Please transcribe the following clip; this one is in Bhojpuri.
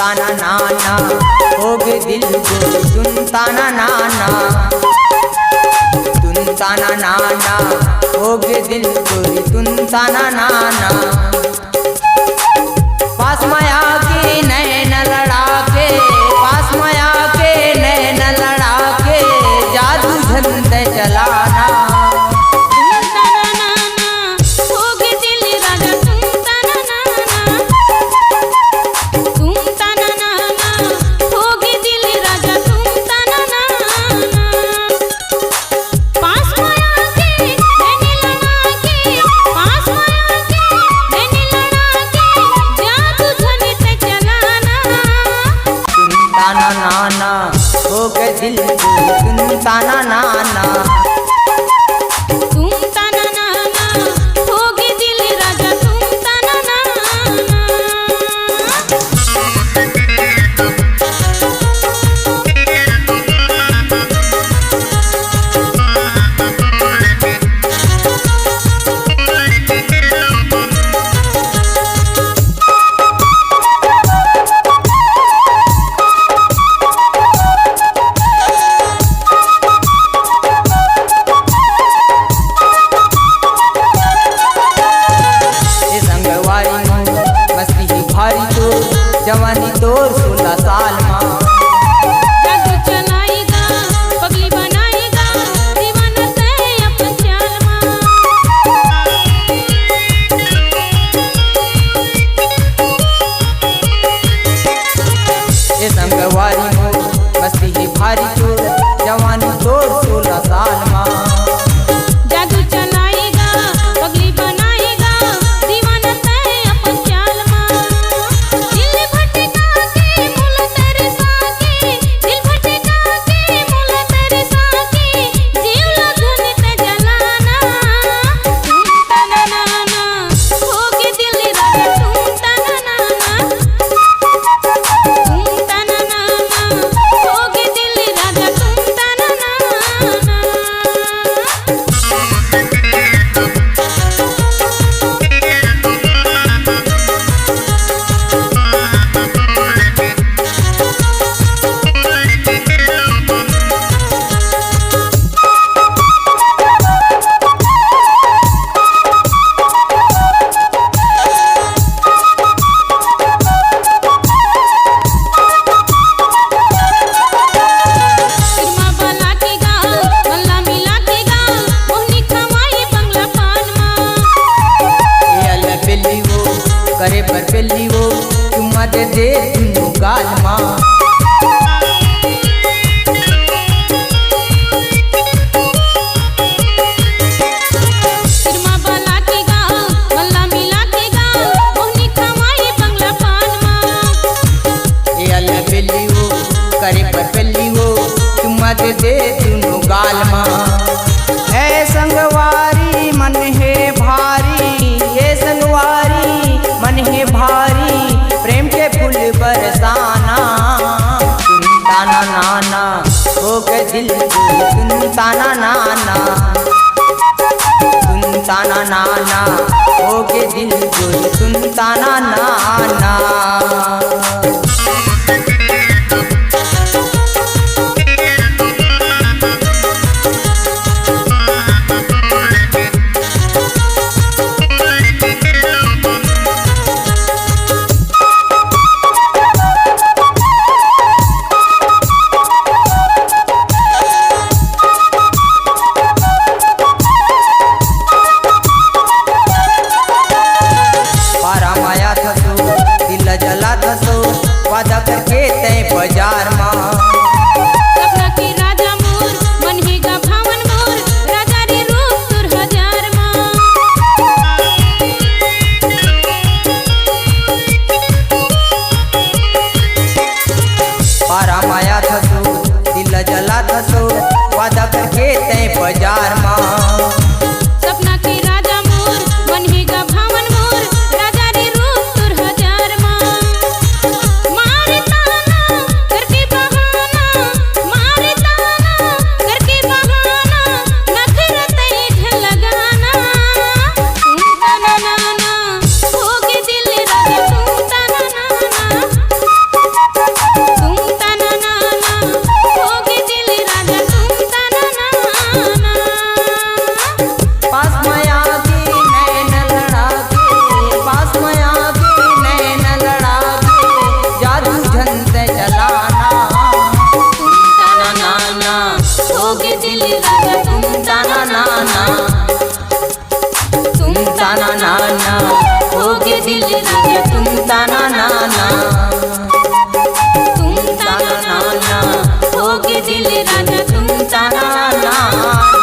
ताना नाना होगे दिल गोरी तुम ताना नाना, तुम ताना नाना होगे दिल गोरी तुम ताना नाना। पास माया के नैन लड़ा के, पास माया के नैन लड़ा के जादू झंड चलाना। दिल तुम ताना नाना, तुम ताना नाना होगे दिल राजा तुम ताना नाना। जवानी तोर 16 साल माँ, जादू चलाएगा पगली बनाएगा दीवाना ते अपन चाल माँ। ये संगवारी हो मस्ती ही भारी चोर, जवानी तोर 16 साल माँ। जादू चलाएगा पगली बनाएगा दीवाना ते अपन चाल माँ। दिल भटका के मुला तेरे साके, दिल भटका के मुला तेरे साके जीवला धुन ते जलाना। तुम ताना नाना होगे दिल राजा तुम ताना नाना, तुम ताना नाना होगे दिल राजा तुम ताना नाना। सिरमा बला के गाल गल्ला मिला के गाल मोहनी खवाई बंगला पान माँ। ये अल्लाह पेली वो करे पर पेली वो चुम्मा दे दे दुनू गाल माँ। सिरमा बला के गाल गल्ला मिला के गाल मोहनी खवाई बंगला पान माँ। ये अल्लाह पेली वो करे पर पेली वो चुम्मा दे दे दुनू गाल माँ। है संगवारी मन है भारी, ये संगवारी मन है भारी प्रेम के फूल बरसाना। तुम ताना नाना हो गए दिल तुम ताना नाना, तुम ताना नाना हो गए दिल तुम ताना नाना। पारा माया थसो दिल जला थसो वादा करके तय बाजार माँ। सपना के राजा मोर मन ही गा भावन मोर राजा रे रूप सुर हजार माँ। पारा माया थसो दिल जला थसो वादा करके तय बाजार माँ। सपना के राजा मोर मन ही गा भावन मोर राजा रे रूप सुर हजार माँ। मारता दिल राजा तुम ताना ना ना, तुम ताना ना ना, होगे दिल राजा तुम ताना ना ना, तुम ताना ना ना, होगे दिल राजा तुम ताना ना ना।